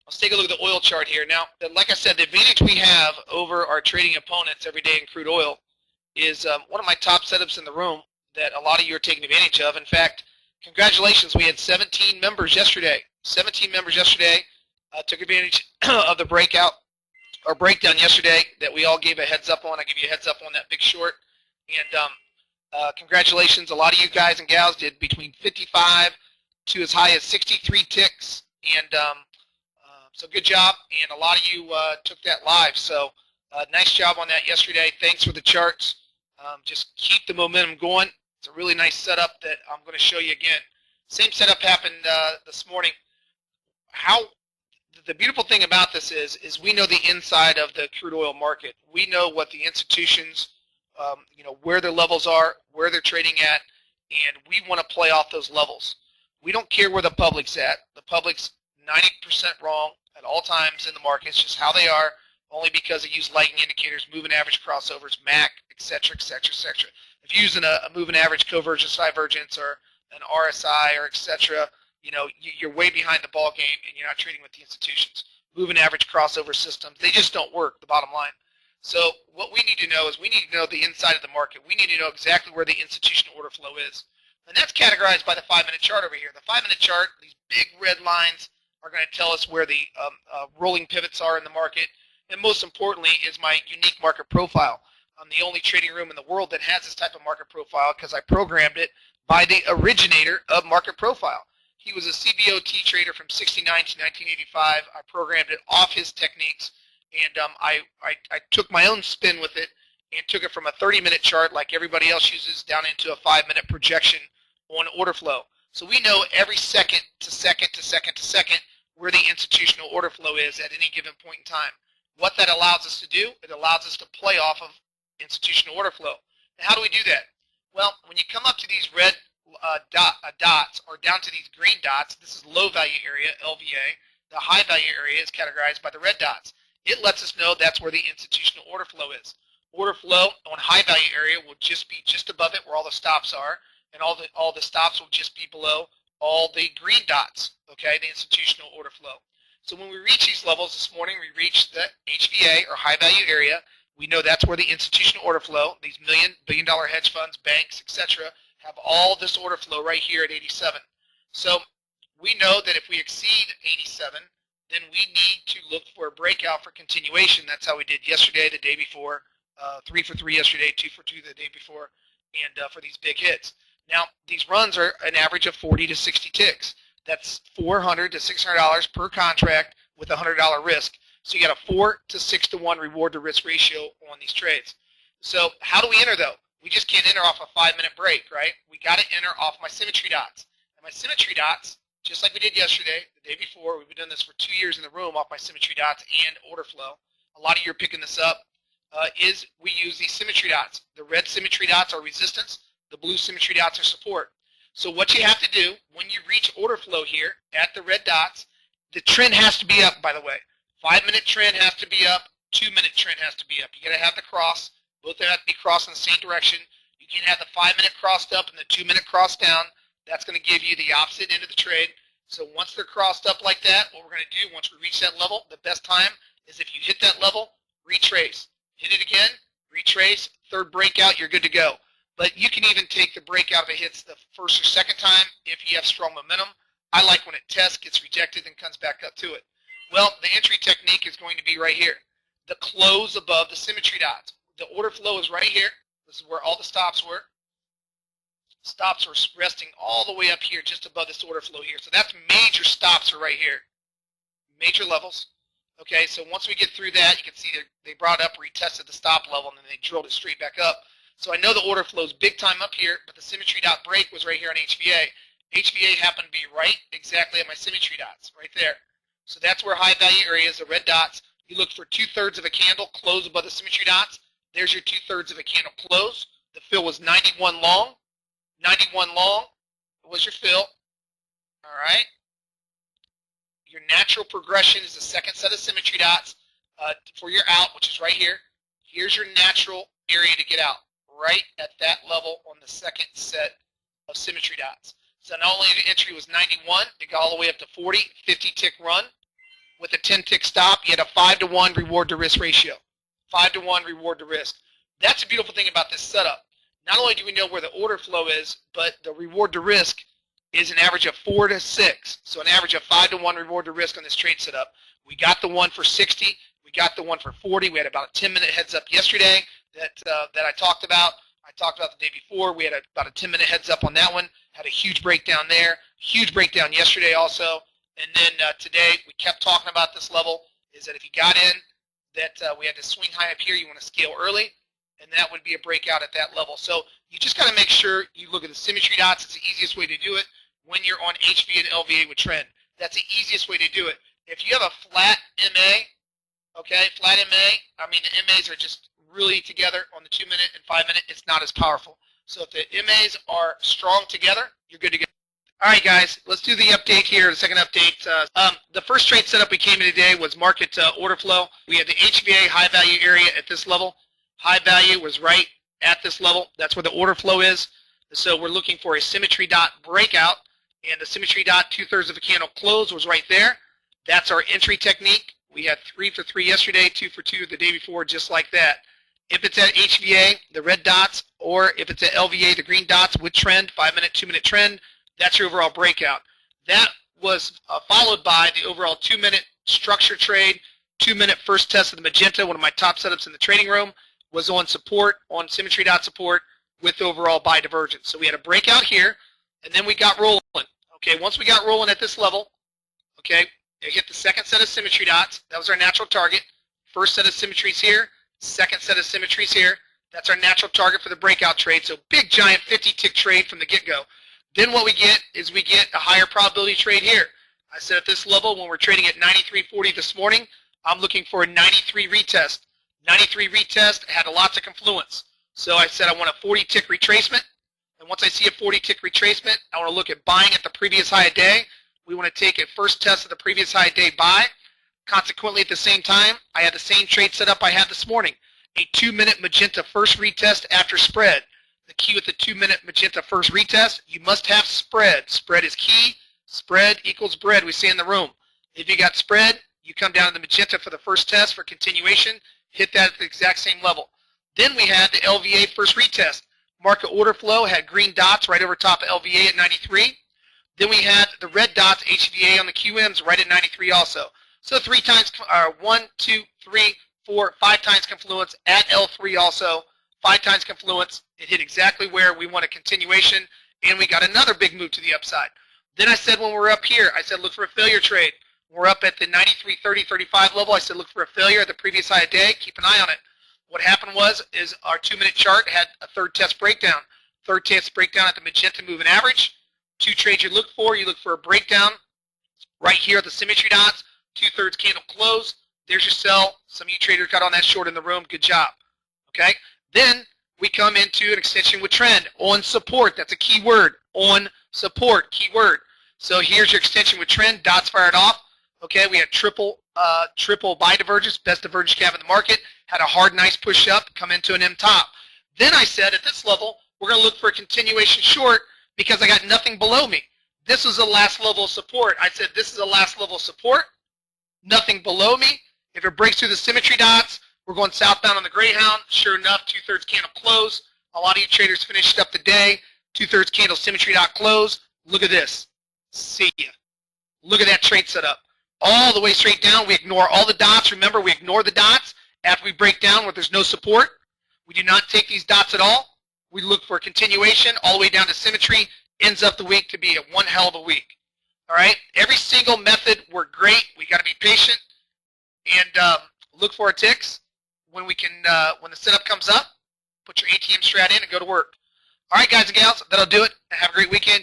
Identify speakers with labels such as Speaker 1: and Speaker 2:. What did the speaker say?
Speaker 1: Let's take a look at the oil chart here. Now, like I said, the advantage we have over our trading opponents every day in crude oil is one of my top setups in the room that a lot of you are taking advantage of. In fact, congratulations, we had 17 members yesterday. 17 members yesterday took advantage of the breakout or breakdown yesterday that we all gave a heads up on. I gave you a heads up on that big short. And congratulations, a lot of you guys and gals did between 55 to as high as 63 ticks. And so good job. And a lot of you took that live. So nice job on that yesterday. Thanks for the charts. Just keep the momentum going. It's a really nice setup that I'm going to show you again. Same setup happened this morning. The beautiful thing about this is we know the inside of the crude oil market. We know what the institutions, where their levels are, where they're trading at, and we want to play off those levels. We don't care where the public's at. The public's 90% wrong at all times in the market. It's just how they are, only because they use lagging indicators, moving average crossovers, MAC, etc., etc., etc. If you're using a moving average convergence, divergence, or an RSI, or etc., you're way behind the ball game, and you're not trading with the institutions. Moving average crossover systems, they just don't work, the bottom line. So what we need to know is we need to know the inside of the market. We need to know exactly where the institutional order flow is. And that's categorized by the 5-minute chart over here. The 5-minute chart, these big red lines are going to tell us where the rolling pivots are in the market. And most importantly is my unique market profile. I'm the only trading room in the world that has this type of market profile because I programmed it by the originator of market profile. He was a CBOT trader from 69 to 1985. I programmed it off his techniques, and I took my own spin with it and took it from a 30-minute chart like everybody else uses down into a 5-minute projection on order flow. So we know every second to second to second to second where the institutional order flow is at any given point in time. What that allows us to do, it allows us to play off of institutional order flow. Now, how do we do that? Well, when you come up to these red dots or down to these green dots, this is low value area, LVA. The high value area is categorized by the red dots. It lets us know that's where the institutional order flow is. Order flow on high value area will just be just above it where all the stops are, and all the stops will just be below all the green dots, okay, the institutional order flow. So when we reach these levels this morning, we reach the HVA or high value area. We know that's where the institutional order flow, these billion-dollar hedge funds, banks, etc., have all this order flow right here at 87. So we know that if we exceed 87, then we need to look for a breakout for continuation. That's how we did yesterday, the day before, 3 for 3 yesterday, 2 for 2 the day before, and for these big hits. Now, these runs are an average of 40 to 60 ticks. That's $400 to $600 per contract with a $100 risk. So you got a 4 to 6 to 1 reward to risk ratio on these trades. So how do we enter though? We just can't enter off a 5-minute break, right? We got to enter off my symmetry dots. And my symmetry dots, just like we did yesterday, the day before, we've been doing this for 2 years in the room off my symmetry dots and order flow. A lot of you are picking this up. Is we use these symmetry dots. The red symmetry dots are resistance. The blue symmetry dots are support. So what you have to do when you reach order flow here at the red dots, the trend has to be up, by the way. 5-minute trend has to be up. 2-minute trend has to be up. You got to have the cross. Both have to be crossed in the same direction. You can have the 5-minute crossed up and the 2-minute crossed down. That's going to give you the opposite end of the trade. So once they're crossed up like that, what we're going to do once we reach that level, the best time is if you hit that level, retrace. Hit it again, retrace, third breakout, you're good to go. But you can even take the breakout if it hits the first or second time if you have strong momentum. I like when it tests, gets rejected, and comes back up to it. Well, the entry technique is going to be right here. The close above the symmetry dots. The order flow is right here. This is where all the stops were. Stops are resting all the way up here just above this order flow here. So that's major stops are right here. Major levels. Okay, so once we get through that, you can see they brought up, retested the stop level, and then they drilled it straight back up. So I know the order flow is big time up here, but the symmetry dot break was right here on HVA. HVA happened to be right exactly at my symmetry dots, right there. So that's where high value area is, the red dots. You look for 2/3 of a candle close above the symmetry dots. There's your 2/3 of a candle close. The fill was 91 long. 91 long was your fill. All right. Your natural progression is the second set of symmetry dots for your out, which is right here. Here's your natural area to get out, right at that level on the second set of symmetry dots. So not only the entry was 91, it got all the way up to 40, 50 tick run. with a 10-tick stop, you had a 5-to-1 reward to risk ratio. 5-to-1 reward to risk. That's a beautiful thing about this setup. Not only do we know where the order flow is, but the reward to risk is an average of 4 to 6. So an average of 5-to-1 reward to risk on this trade setup. We got the one for 60. We got the one for 40. We had about a 10-minute heads up yesterday that I talked about. I talked about the day before. We had about a 10-minute heads up on that one. Had a huge breakdown there. Huge breakdown yesterday also. And then today we kept talking about this level. Is that if you got in, that we had to swing high up here. You want to scale early, and that would be a breakout at that level. So you just got to make sure you look at the symmetry dots. It's the easiest way to do it when you're on HV and LVA with trend. That's the easiest way to do it. If you have a flat MA, okay, flat MA, I mean the MAs are just really together on the 2-minute and 5-minute, it's not as powerful. So if the MAs are strong together, you're good to go. All right, guys, let's do the update here, the second update. The first trade setup we came in today was market order flow. We had the HVA high value area at this level. High value was right at this level. That's where the order flow is. So we're looking for a symmetry dot breakout, and the symmetry dot 2/3 of a candle close was right there. That's our entry technique. We had 3 for 3 yesterday, 2 for 2 the day before, just like that. If it's at HVA, the red dots, or if it's at LVA, the green dots with trend, 5-minute, 2-minute trend, that's your overall breakout. That was followed by the overall 2-minute structure trade, 2-minute first test of the magenta, one of my top setups in the trading room, was on support, on symmetry dot support, with overall buy divergence. So we had a breakout here, and then we got rolling. Okay, once we got rolling at this level, okay, it hit the second set of symmetry dots. That was our natural target. First set of symmetries here, second set of symmetries here. That's our natural target for the breakout trade. So big, giant 50-tick trade from the get-go. Then what we get is we get a higher probability trade here. I said at this level, when we're trading at 93.40 this morning, I'm looking for a 93 retest. 93 retest had lots of confluence. So I said I want a 40-tick retracement. And once I see a 40-tick retracement, I want to look at buying at the previous high day. We want to take a first test of the previous high day buy. Consequently, at the same time, I had the same trade setup I had this morning. A 2-minute magenta first retest after spread. The key with the 2-minute magenta first retest, you must have spread. Spread is key. Spread equals bread, we say in the room. If you got spread, you come down to the magenta for the first test for continuation, hit that at the exact same level. Then we had the LVA first retest. Market order flow had green dots right over top of LVA at 93. Then we had the red dots, HVA on the QMs right at 93 also. So 3 times, 1, 2, 3, 4, 5 times confluence at L3 also. 5 times confluence. It hit exactly where we want a continuation, and we got another big move to the upside. Then I said when we're up here, I said look for a failure trade. We're up at the 93.30.35 level. I said look for a failure at the previous high day. Keep an eye on it. What happened is our 2-minute chart had a third test breakdown. Third test breakdown at the magenta moving average. 2 trades you look for a breakdown right here at the symmetry dots. 2/3 candle close. There's your sell. Some of you traders got on that short in the room. Good job. Okay. Then we come into an extension with trend on support. That's a key word. On support, key word. So here's your extension with trend. Dots fired off. Okay. We had triple buy divergence, best divergence cap in the market. Had a hard, nice push up, come into an M top. Then I said at this level, we're going to look for a continuation short because I got nothing below me. This was the last level of support. I said this is the last level of support. Nothing below me. If it breaks through the symmetry dots, we're going southbound on the Greyhound. Sure enough, 2/3 candle close. A lot of you traders finished up the day. 2/3 candle symmetry dot close. Look at this. See ya. Look at that trade setup. All the way straight down. We ignore all the dots. Remember, we ignore the dots after we break down where there's no support. We do not take these dots at all. We look for a continuation all the way down to symmetry. Ends up the week to be one hell of a week. All right. Every single method worked great. We got to be patient and look for our ticks when when the setup comes up. Put your ATM strat in and go to work. All right, guys and gals, that'll do it. Have a great weekend.